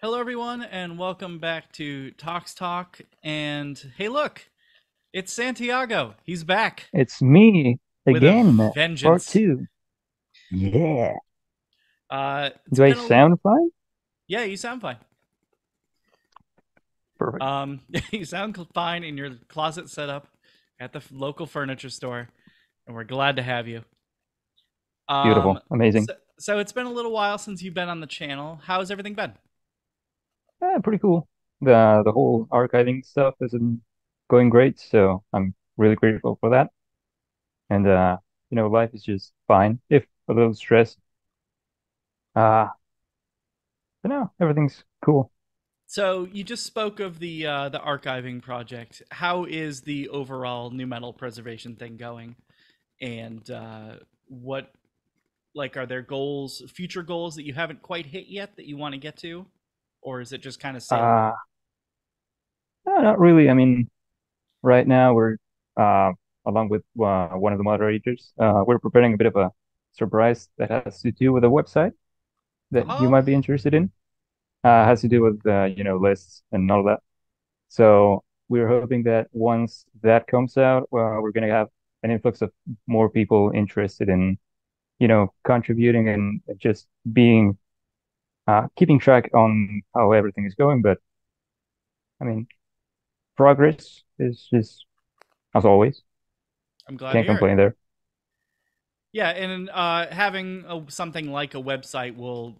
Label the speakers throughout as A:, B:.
A: Hello, everyone, and welcome back to Talk. And hey, look, it's Santiago. He's back
B: It's me
A: with a
B: again, part
A: vengeance.
B: two. Yeah.
A: It's
B: Do I
A: been a little.
B: sound fine?
A: Yeah, you sound fine.
B: Perfect.
A: You sound fine in your closet setup at the local furniture store, and we're glad to have you. Um,
B: Beautiful. Amazing.
A: so it's been a little while since you've been on the channel. How's everything been?
B: Pretty cool. The whole archiving stuff is going great, so I'm really grateful for that. And life is just fine, if a little stressed. Uh, but no, everything's cool.
A: So you just spoke of the archiving project. How is the overall new metal preservation thing going? And what are there goals, future goals that you haven't quite hit yet that you want to get to, or is it just kind of sailing?
B: Uh, no, not really. I mean, right now we're uh along with one of the moderators, we're preparing a bit of a surprise that has to do with a website that you
A: Oh,
B: might be interested in. Has to do with lists and all that. So we're hoping that once that comes out, we're gonna have an influx of more people interested in contributing and just being keeping track on how everything is going. But I mean, progress is just as always.
A: I'm glad to
B: Can't
A: hear it.
B: complain there.
A: Yeah, and having something like a website will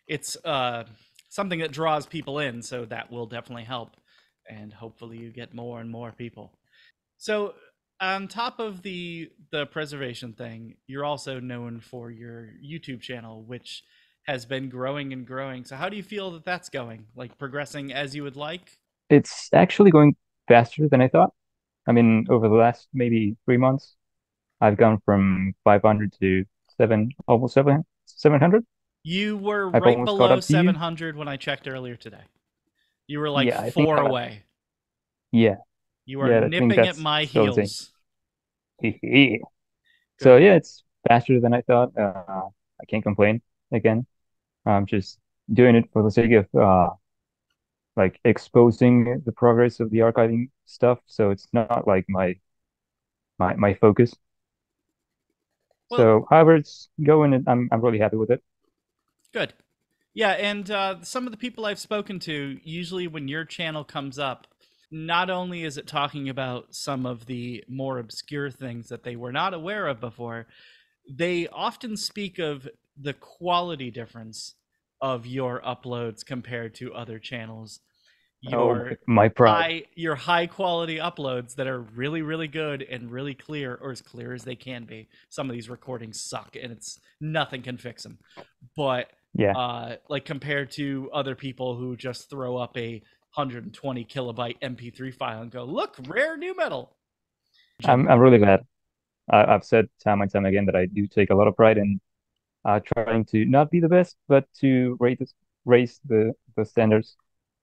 A: it's something that draws people in, so that will definitely help, and hopefully you get more and more people. So on top of the preservation thing, you're also known for your YouTube channel, which has been growing and growing. So how do you feel that that's going? Like progressing as you would like?
B: It's actually going faster than I thought. I mean, over the last maybe 3 months, I've gone from 500 to almost 700.
A: You were
B: I've
A: right
B: almost caught
A: below
B: up to you.
A: 700 when I checked earlier today. You were like
B: Yeah, I think
A: 4 away.
B: yeah,
A: You are
B: yeah, I think
A: nipping at
B: that's
A: my
B: still the same.
A: heels.
B: So
A: Good.
B: yeah, it's faster than I thought. I can't complain again. I'm just doing it for the sake of like exposing the progress of the archiving stuff. So it's not like my focus.
A: Well,
B: So however it's going, I'm really happy with it.
A: good. Yeah, and some of the people I've spoken to, usually when your channel comes up, not only is it talking about some of the more obscure things that they were not aware of before, they often speak of the quality difference of your uploads compared to other channels.
B: Oh,
A: Your
B: my pride.
A: high quality uploads that are really really good and really clear, or as clear as they can be. Some of these recordings suck and it's nothing can fix them, but
B: Yeah,
A: like compared to other people who just throw up a 120 kilobyte mp3 file and go, look, rare new metal.
B: I'm really glad. I've said time and time again that I do take a lot of pride in trying to not be the best, but to raise the standards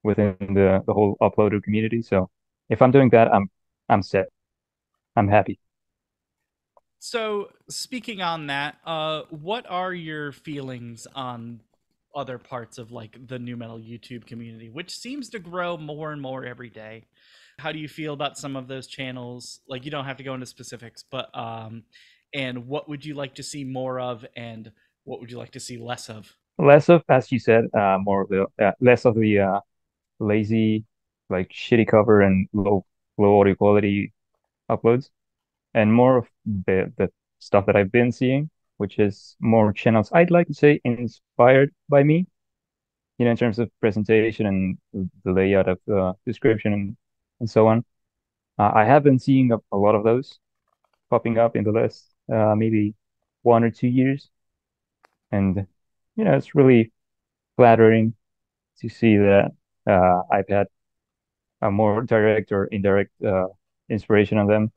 B: within the whole uploader community. So if I'm doing that, I'm set. I'm happy.
A: So speaking on that, what are your feelings on other parts of like the new metal YouTube community, which seems to grow more and more every day? How do you feel about some of those channels? Like you don't have to go into specifics, but and what would you like to see more of, and what would you like to see less of?
B: Less of, as you said, more of the less of the lazy, like shitty cover and low audio quality uploads, and more of the stuff that I've been seeing, which is more channels I'd like to say inspired by me, in terms of presentation and the layout of the description and so on. I have been seeing a lot of those popping up in the last maybe 1 or 2 years, and it's really flattering to see that I've had a more direct or indirect inspiration on them.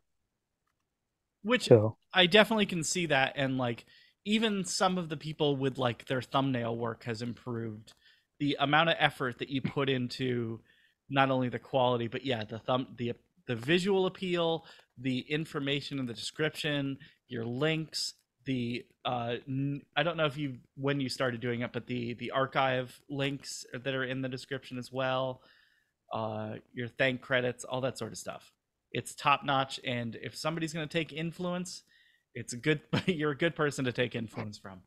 A: Which
B: So,
A: I definitely can see that, and like even some of the people with like their thumbnail work has improved. The amount of effort that you put into not only the quality, but yeah, the visual appeal, the information in the description, your links, the I don't know if you when you started doing it, but the archive links that are in the description as well, your thank credits, all that sort of stuff. It's top notch, and if somebody's going to take influence, it's a good you're a good person to take influence from.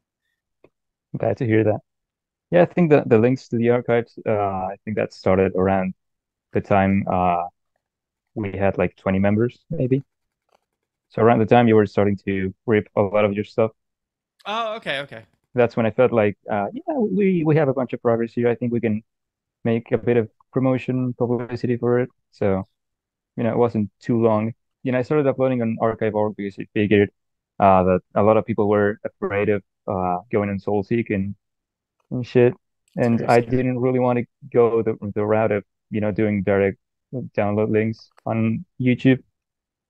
B: Glad to hear that. Yeah, I think that the links to the archives, I think that started around the time we had like 20 members, maybe. So around the time you were starting to rip a lot of your stuff,
A: Oh, okay, okay.
B: that's when I felt like, yeah, we have a bunch of progress here. I think we can make a bit of promotion, publicity for it. So, it wasn't too long. I started uploading on archive.org because I figured that a lot of people were afraid of going on SoulSeek and shit.
A: It's
B: And
A: very
B: I
A: scary.
B: didn't really want to go the route of, doing direct download links on YouTube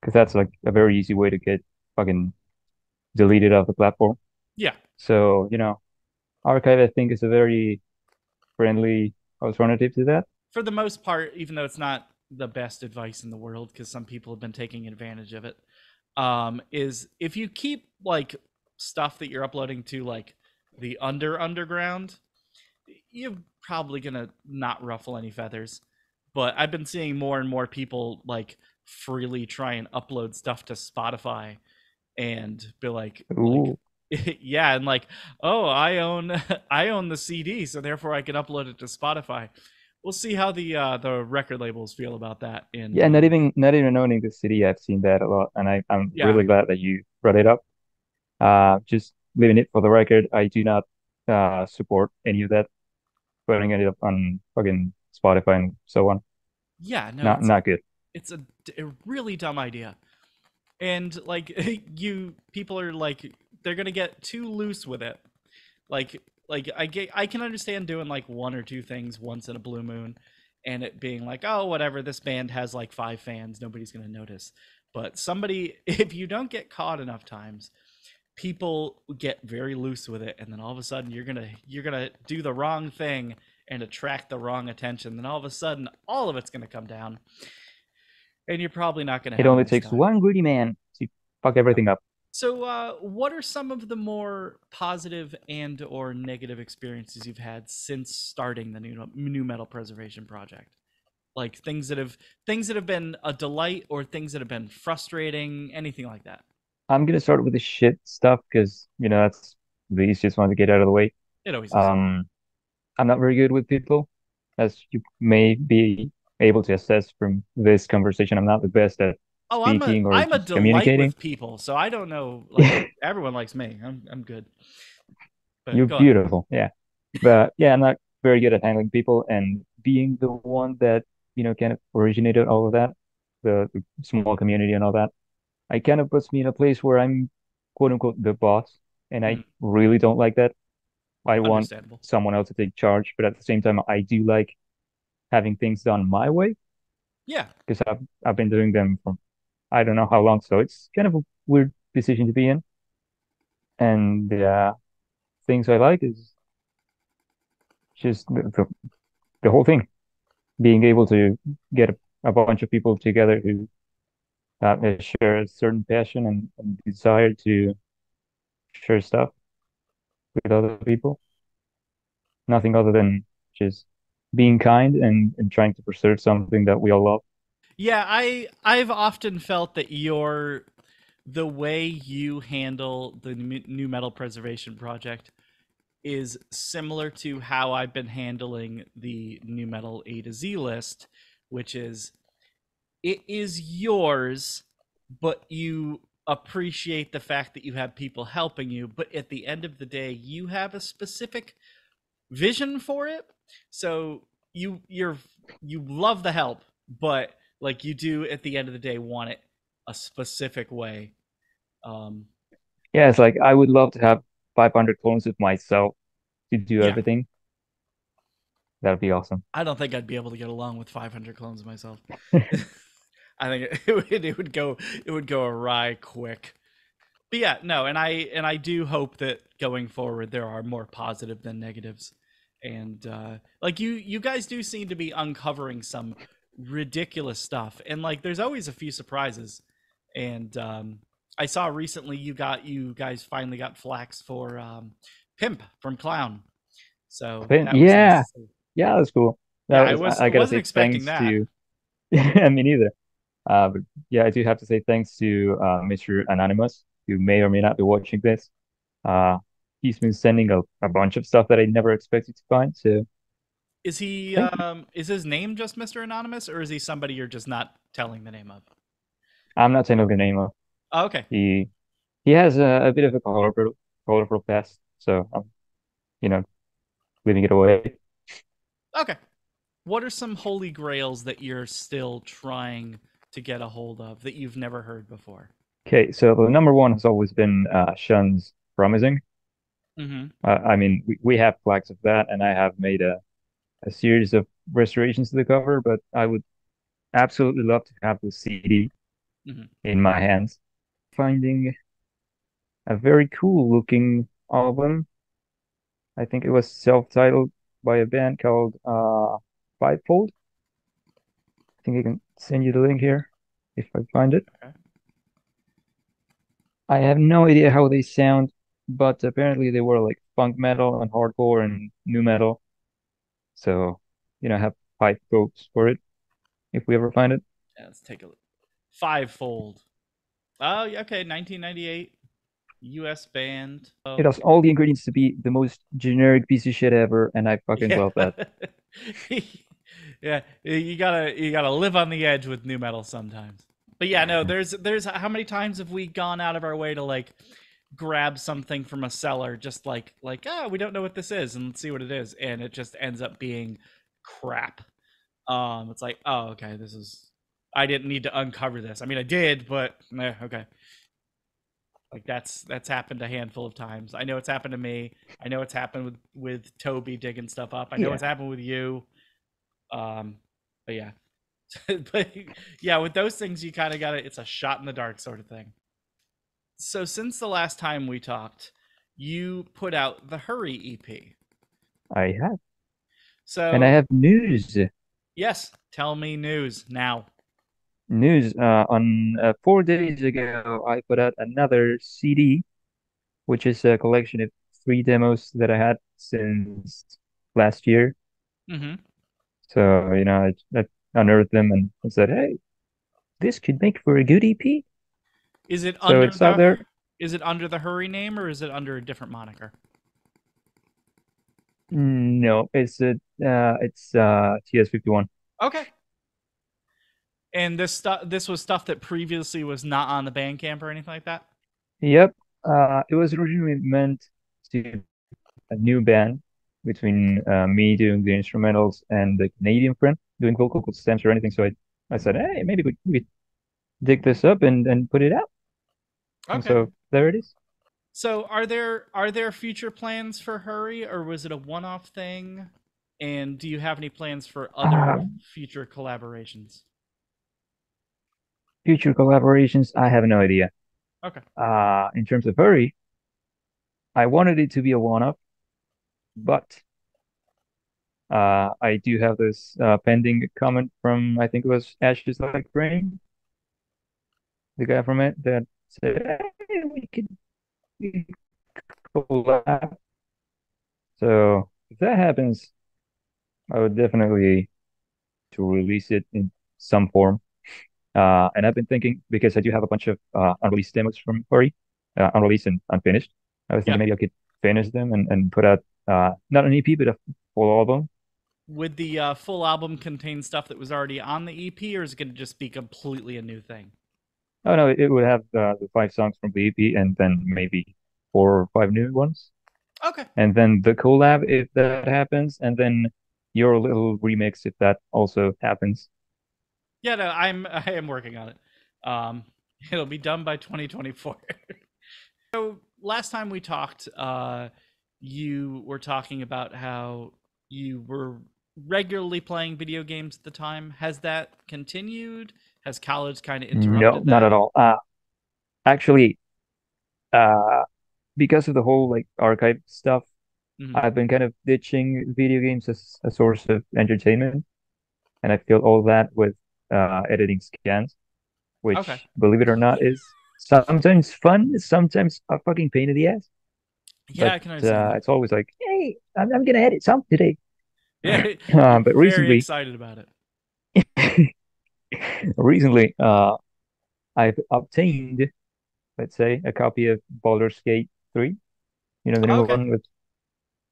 B: because that's like a very easy way to get fucking deleted off the platform.
A: Yeah,
B: So, archive, I think, is a very friendly alternative to that.
A: for the most part, even though it's not the best advice in the world, because some people have been taking advantage of it, is if you keep like stuff that you're uploading to like the underground, you're probably gonna not ruffle any feathers. But I've been seeing more and more people like freely try and upload stuff to Spotify and be like
B: Ooh.
A: yeah, and like, oh, I own I own the CD, so therefore I can upload it to Spotify. We'll see how the record labels feel about that. And
B: Yeah, not even owning the city, I've seen that a lot, and I'm
A: yeah,
B: really glad that you brought it up. Just leaving it for the record, I do not support any of that, putting it up on fucking Spotify and so on.
A: yeah, no,
B: Not good.
A: it's a really dumb idea. And like you people are like they're gonna get too loose with it. I can understand doing like one or two things once in a blue moon, and it being like, oh, whatever, this band has like 5 fans, nobody's gonna notice. But somebody, if you don't get caught enough times, people get very loose with it, and then all of a sudden you're gonna do the wrong thing and attract the wrong attention. Then all of a sudden all of it's gonna come down, and you're probably not gonna
B: It
A: have a
B: only
A: nice
B: takes
A: time.
B: one greedy man to fuck
A: Yeah.
B: everything up.
A: So, what are some of the more positive and or negative experiences you've had since starting the new metal preservation project? Like things that have been a delight or things that have been frustrating, anything like that.
B: I'm gonna start with the shit stuff because that's the easiest one to get out of the way.
A: It always is.
B: Um, I'm not very good with people, as you may be able to assess from this conversation. I'm not the best at
A: Oh, I'm a
B: speaking or
A: I'm a
B: just
A: delight
B: communicating.
A: with people, so I don't know. Like everyone likes me. I'm good. But
B: You're
A: go on.
B: beautiful, yeah. But yeah, I'm not very good at handling people and being the one that, kind of originated all of that, the small community and all that. I kind of puts me in a place where I'm quote unquote the boss, and I
A: Mm,
B: really don't like that. I want
A: understandable.
B: someone else to take charge, but at the same time, I do like having things done my way
A: Yeah.
B: because I've been doing them from I don't know how long, so it's kind of a weird position to be in. And things I like is just the whole thing, being able to get a bunch of people together who share a certain passion and desire to share stuff with other people. Nothing other than just being kind and trying to preserve something that we all love.
A: Yeah, I've often felt that the way you handle the new metal preservation project is similar to how I've been handling the new metal A to Z list, which is it is yours, but you appreciate the fact that you have people helping you, but at the end of the day, you have a specific vision for it. So you love the help, but like you do at the end of the day want it a specific way. Um,
B: Yeah, it's like I would love to have 500 clones of myself to do
A: yeah,
B: everything. That'd be awesome.
A: I don't think I'd be able to get along with 500 clones of myself. I think it would go awry quick. But yeah, no, and I do hope that going forward there are more positive than negatives, and like you guys do seem to be uncovering some ridiculous stuff, and like there's always a few surprises, and I saw recently you guys finally got flax for Pimp from Clown. So
B: But
A: that was nice
B: yeah,
A: to see.
B: yeah, that's cool.
A: Yeah,
B: That was
A: I
B: I gotta
A: wasn't
B: say
A: expecting
B: thanks
A: that.
B: to I mean neither. But yeah, I do have to say thanks to Mr. Anonymous, who may or may not be watching this. Uh, he's been sending a bunch of stuff that I never expected to find. So thank you.
A: Is his name just Mr. Anonymous, or is he somebody you're just not telling the name of?
B: I'm not saying the name of
A: Oh, okay.
B: he. He has a bit of a colorful past, so I'm you know leaving it away.
A: Okay. What are some holy grails that you're still trying to get a hold of that you've never heard before?
B: Okay, so the number one has always been Shun's Promising.
A: Mm-hmm.
B: I mean, we have flags of that, and I have made a series of restorations to the cover, but I would absolutely love to have the CD
A: Mm-hmm.
B: in my hands. Finding a very cool looking album. I think it was self-titled by a band called Fivefold. I think I can send you the link here if I find it.
A: Okay.
B: I have no idea how they sound, but apparently they were like funk metal and hardcore and new metal. So, I have high hopes for it if we ever find it.
A: Yeah, let's take a look. Fivefold. Oh, yeah, okay. 1998 U.S. band.
B: It
A: Oh,
B: has all the ingredients to be the most generic piece of shit ever, and I fucking
A: yeah.
B: love that.
A: Yeah, you gotta live on the edge with new metal sometimes. But yeah, no, there's how many times have we gone out of our way to like grab something from a seller just we don't know what this is and let's see what it is, and it just ends up being crap. It's like, oh, okay, this is, I didn't need to uncover this. I mean, I did, but okay. Like that's happened a handful of times. I know it's happened to me. I know it's happened with Toby digging stuff up. I know it's
B: Yeah,
A: happened with you. Um, but yeah, but yeah, with those things, you kind of got to. It's a shot in the dark sort of thing. So since the last time we talked, you put out the Hurry EP.
B: I have. And I
A: So
B: have news.
A: yes, tell me news now.
B: News. On 4 days ago, I put out another CD, which is a collection of three demos that I had since last year.
A: Mm-hmm.
B: So, I unearthed them and said, hey, this could make for a good EP.
A: Is it
B: So
A: under
B: it's out
A: the
B: there.
A: is it under the Hurry name or is it under a different moniker?
B: No, it's TS51.
A: Okay. And this was stuff that previously was not on the Bandcamp or anything like that.
B: Yep. It was originally meant to be a new band between me doing the instrumentals and the Canadian friend doing vocal stems or anything. So I said, hey, maybe we dig this up and put it out. And
A: Okay.
B: so there it is.
A: So are there future plans for Hurry, or was it a one-off thing? And do you have any plans for other
B: Uh,
A: future collaborations?
B: Future collaborations, I have no idea.
A: Okay.
B: In terms of Hurry, I wanted it to be a one-off, but I do have this pending comment from, I think it was Ashes Like Rain, the guy from it, that said, hey, we could collab. So if that happens, I would definitely to release it in some form. And I've been thinking because I do have a bunch of unreleased demos from Ori, unreleased and unfinished. I was thinking
A: Yeah.
B: maybe I could finish them and put out not an EP but a full album.
A: Would the full album contain stuff that was already on the EP, or is it going to just be completely a new thing?
B: Oh no, it would have the five songs from the EP and then maybe four or five new ones,
A: Okay.
B: and then the collab if that happens, and then your little remix if that also happens.
A: Yeah, no, I am working on it. Um, it'll be done by 2024. So last time we talked, you were talking about how you were regularly playing video games at the time. Has that continued? Has college kind of
B: No,
A: interrupted
B: not
A: that?
B: at all. Actually, uh, because of the whole like archive stuff,
A: Mhm.
B: I've been kind of ditching video games as a source of entertainment, and I feel all that with editing scans,
A: Okay.
B: which, believe it or not, is sometimes fun, sometimes a fucking pain in the ass.
A: Yeah,
B: But
A: I can understand that.
B: it's always like, hey, I'm gonna edit something today.
A: Yeah, you're
B: But
A: very excited about it.
B: recently, I've obtained, let's say, a copy of Baldur's Gate 3. You know, the new
A: Okay,
B: one with.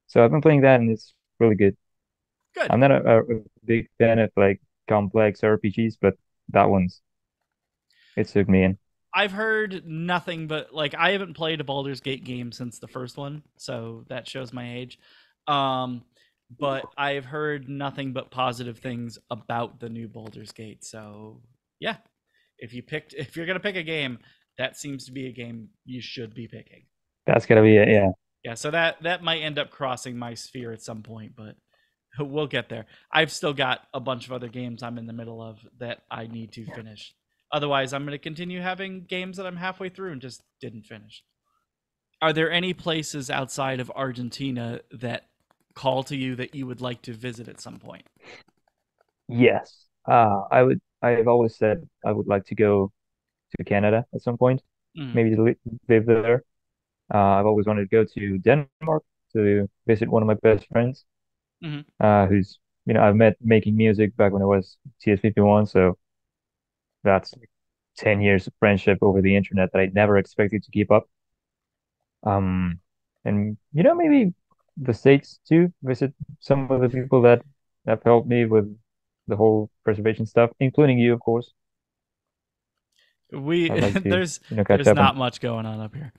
B: So I've been playing that, and it's really good.
A: good.
B: I'm not a big fan of like complex RPGs, but that one's it took me in.
A: I've heard nothing but like I haven't played a Baldur's Gate game since the first one, so that shows my age. Um, but I've heard nothing but positive things about the new Baldur's Gate. So yeah, if you're gonna pick a game, that seems to be a game you should be picking.
B: That's gotta be it. Yeah,
A: Yeah, so that might end up crossing my sphere at some point, but we'll get there. I've still got a bunch of other games I'm in the middle of that I need to finish. Otherwise, I'm going to continue having games that I'm halfway through and just didn't finish. Are there any places outside of Argentina that call to you that you would like to visit at some point?
B: yes. I would. I've always said I would like to go to Canada at some point,
A: Mm,
B: maybe to live there. I've always wanted to go to Denmark to visit one of my best friends,
A: mm.
B: who's I've met making music back when I was TS51, so that's 10 years of friendship over the internet that I never expected to keep up. And maybe the States too, visit some of the people that have helped me with the whole preservation stuff, including you, of course.
A: We
B: I'd like to,
A: there's
B: catch up and
A: not much going on up here.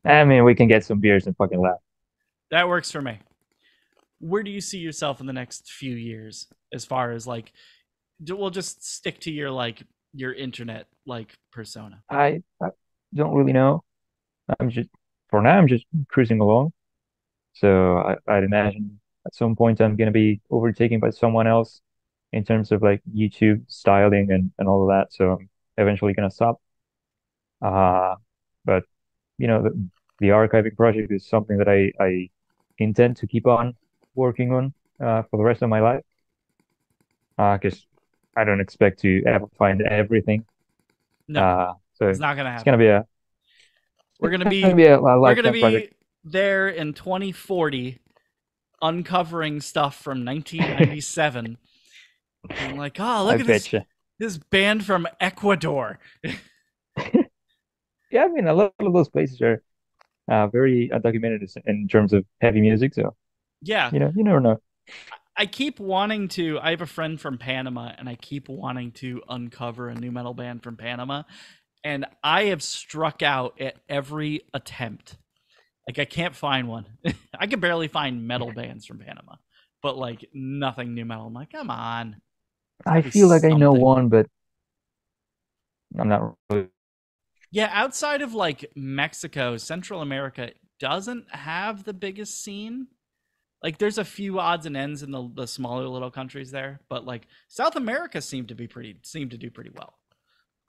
B: I mean, we can get some beers and fucking laugh.
A: That works for me. Where do you see yourself in the next few years as far as like we'll just stick to your your internet like persona.
B: I don't really know. I'm just for now I'm just cruising along. So I'd imagine at some point I'm gonna be overtaken by someone else in terms of like YouTube styling and all of that. So I'm eventually gonna stop. Uh, but the archiving project is something that I intend to keep on working on for the rest of my life. Because I don't expect to ever find everything.
A: No,
B: So
A: it's not gonna
B: it's gonna
A: happen.
B: be a
A: We're gonna
B: it's gonna
A: be
B: be a
A: we're gonna
B: lifetime project.
A: be there in 2040, uncovering stuff from 1997, being like, "Oh,
B: I
A: look at
B: betcha.
A: this band from Ecuador."
B: Yeah, I mean, a lot of those places are very undocumented in terms of heavy music. So
A: Yeah,
B: you never know.
A: I keep wanting to. I have a friend from Panama, and I keep wanting to uncover a new metal band from Panama, and I have struck out at every attempt. Like I can't find one. I can barely find metal bands from Panama, but like nothing new metal. I'm like, come on, it's got
B: I
A: to be
B: feel like I know
A: something.
B: one, but I'm not really.
A: Yeah, outside of like Mexico, Central America doesn't have the biggest scene. Like there's a few odds and ends in the smaller little countries there, but like South America seem to do pretty well.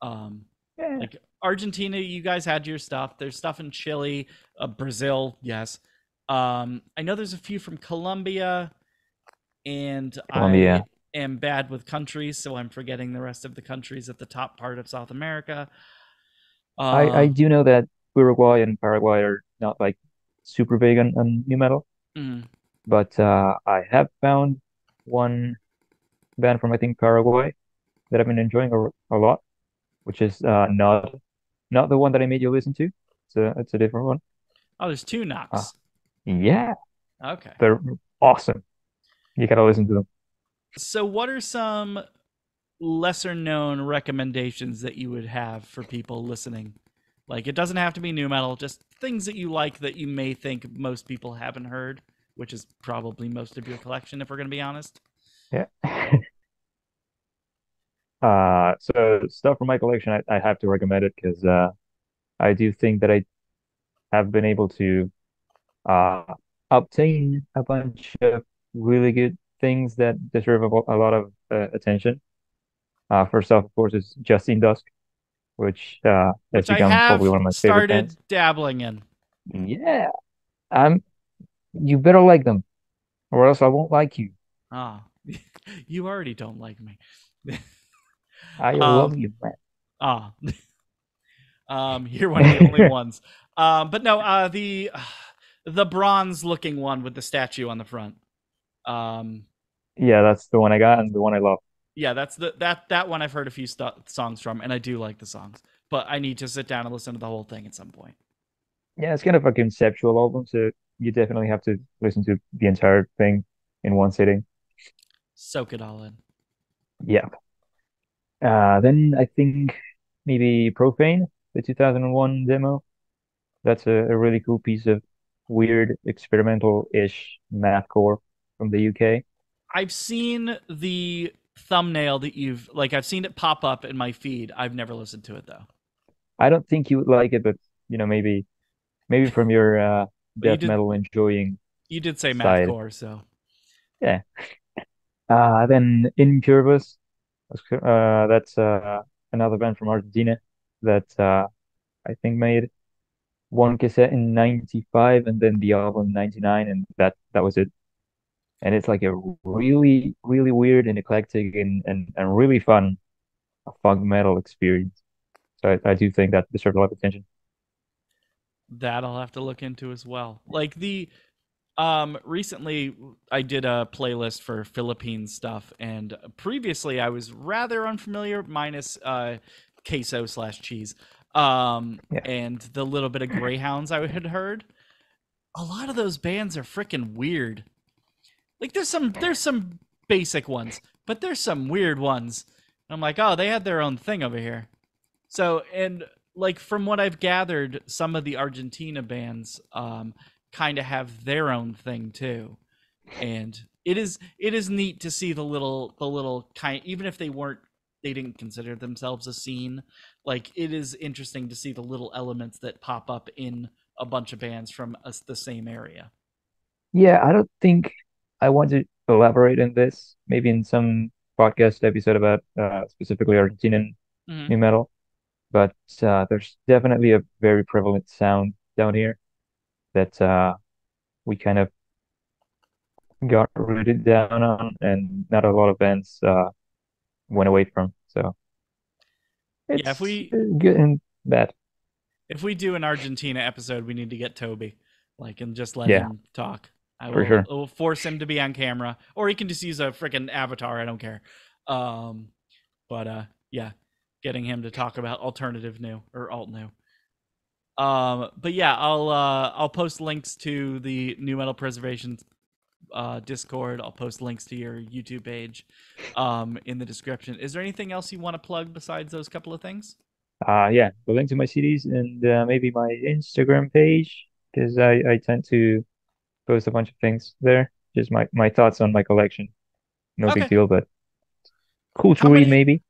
A: Um,
B: Yeah,
A: like Argentina, you guys had your stuff. There's stuff in Chile, Brazil, yes. I know there's a few from Colombia, and I
B: Colombia.
A: am bad with countries, so I'm forgetting the rest of the countries at the top part of South America.
B: I
A: Uh,
B: do know that Uruguay and Paraguay are not like super big on new metal,
A: mm,
B: but I have found one band from I think Paraguay that I've been enjoying a lot, which is not the one that I made you listen to. It's a different one.
A: oh, there's two
B: Uh,
A: knocks.
B: yeah,
A: Okay.
B: they're awesome. You gotta listen to them.
A: So, what are some lesser known recommendations that you would have for people listening? Like, it doesn't have to be new metal, just things that you like that you may think most people haven't heard, which is probably most of your collection, if we're going to be honest.
B: Yeah. So stuff from my collection, I have to recommend it because I do think that I have been able to uh, obtain a bunch of really good things that deserve a lot of attention. First off, of course, is Justine Dusk, which has
A: Which I
B: become probably
A: have
B: one of my favorite
A: started
B: bands.
A: dabbling in.
B: Yeah, I'm. You better like them, or else I won't like you.
A: Ah, you already don't like me.
B: I
A: um,
B: love you, man.
A: ah, You're one of the only ones. But no, the bronze looking one with the statue on the front. Um,
B: Yeah, that's the one I got and the one I love.
A: yeah, that's that one I've heard a few songs from, and I do like the songs. But I need to sit down and listen to the whole thing at some point.
B: Yeah, it's kind of a conceptual album, so you definitely have to listen to the entire thing in one sitting.
A: Soak it all in.
B: Yeah. Then I think maybe Profane, the 2001 demo. That's a really cool piece of weird experimental-ish mathcore from the UK.
A: I've seen the thumbnail that you've like. I've seen it pop up in my feed. I've never listened to it though.
B: I don't think you would like it, but maybe from your
A: But
B: death metal enjoying
A: you did say
B: side.
A: mathcore, so
B: Yeah. Then Incurvus, that's another band from Argentina that I think made one cassette in 95 and then the album in 99 and that was it. And it's like a really, really weird and eclectic and really fun funk metal experience. So I do think that deserves a lot of attention.
A: that I'll have to look into as well. Like the recently I did a playlist for Philippine stuff, and previously I was rather unfamiliar, minus queso slash cheese.
B: Yeah.
A: And the little bit of Greyhounds I had heard. A lot of those bands are freaking weird. Like there's some basic ones, but there's some weird ones. I'm like, oh, they had their own thing over here. So, and like from what I've gathered, some of the Argentina bands kind of have their own thing too. And it is neat to see the little kind, even if they didn't consider themselves a scene, like it is interesting to see the little elements that pop up in a bunch of bands from the same area.
B: Yeah, I don't think I want to elaborate on this, maybe in some podcast episode about specifically Argentinian
A: Mm-hmm.
B: new metal, but there's definitely a very prevalent sound down here that we kind of got rooted down on, and not a lot of bands went away from. So
A: Yeah, if
B: it's
A: we
B: good and bad.
A: if we do an Argentina episode, we need to get Toby, like, and just let
B: Yeah,
A: him talk.
B: for sure.
A: I will force him to be on camera, or he can just use a freaking avatar. I don't care. Um, but yeah, getting him to talk about alternative new or alt new. But yeah, I'll post links to the New Metal Preservation Discord. I'll post links to your YouTube page in the description. Is there anything else you want to plug besides those couple of things?
B: Yeah, the link to my CDs and maybe my Instagram page because I tend to post a bunch of things there. Just my thoughts on my collection. No big
A: Okay.
B: deal, but cool to
A: How
B: read
A: many
B: maybe.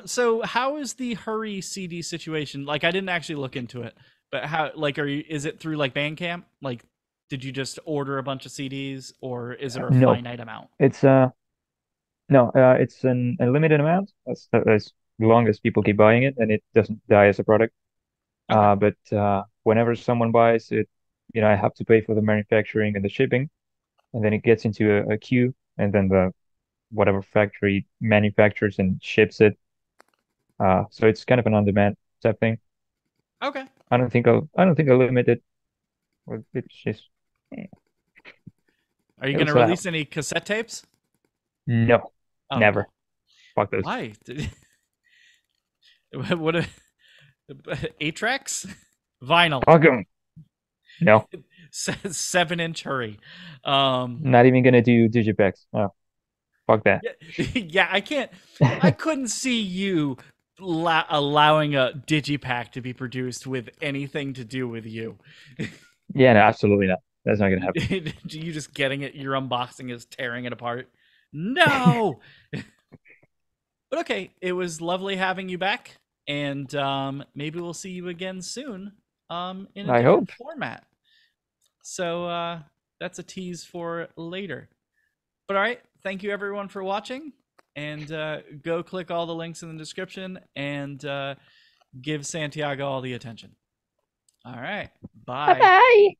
A: So how is the Hurry CD situation? Like, I didn't actually look into it, but how, like, is it through like Bandcamp? Like, did you just order a bunch of CDs, or is there a
B: No,
A: finite amount?
B: it's no, it's an unlimited amount as long as people keep buying it and it doesn't die as a product.
A: Okay.
B: But whenever someone buys it, I have to pay for the manufacturing and the shipping, and then it gets into a queue, and then the whatever factory manufactures and ships it. So it's kind of an on-demand type thing.
A: Okay.
B: I don't think I'll limit it. It's just
A: Are you
B: it'll
A: gonna
B: sell out.
A: release any cassette tapes?
B: No,
A: Oh no.
B: never. Fuck those.
A: Why? What? Eight tracks? Vinyl.
B: Fuck them. No,
A: 7-inch Hurry. Um.
B: not even gonna do digipacks. Oh, fuck that.
A: Yeah, yeah. I can't. I couldn't see you allowing a digipack to be produced with anything to do with you.
B: Yeah, no, absolutely not. That's not gonna happen.
A: You just getting it, you're unboxing is tearing it apart. No. But okay, it was lovely having you back, and maybe we'll see you again soon in a
B: I
A: different
B: hope.
A: format. So that's a tease for later. But all right, thank you everyone for watching, and go click all the links in the description and give Santiago all the attention. All right,
B: Bye
A: bye.
B: bye.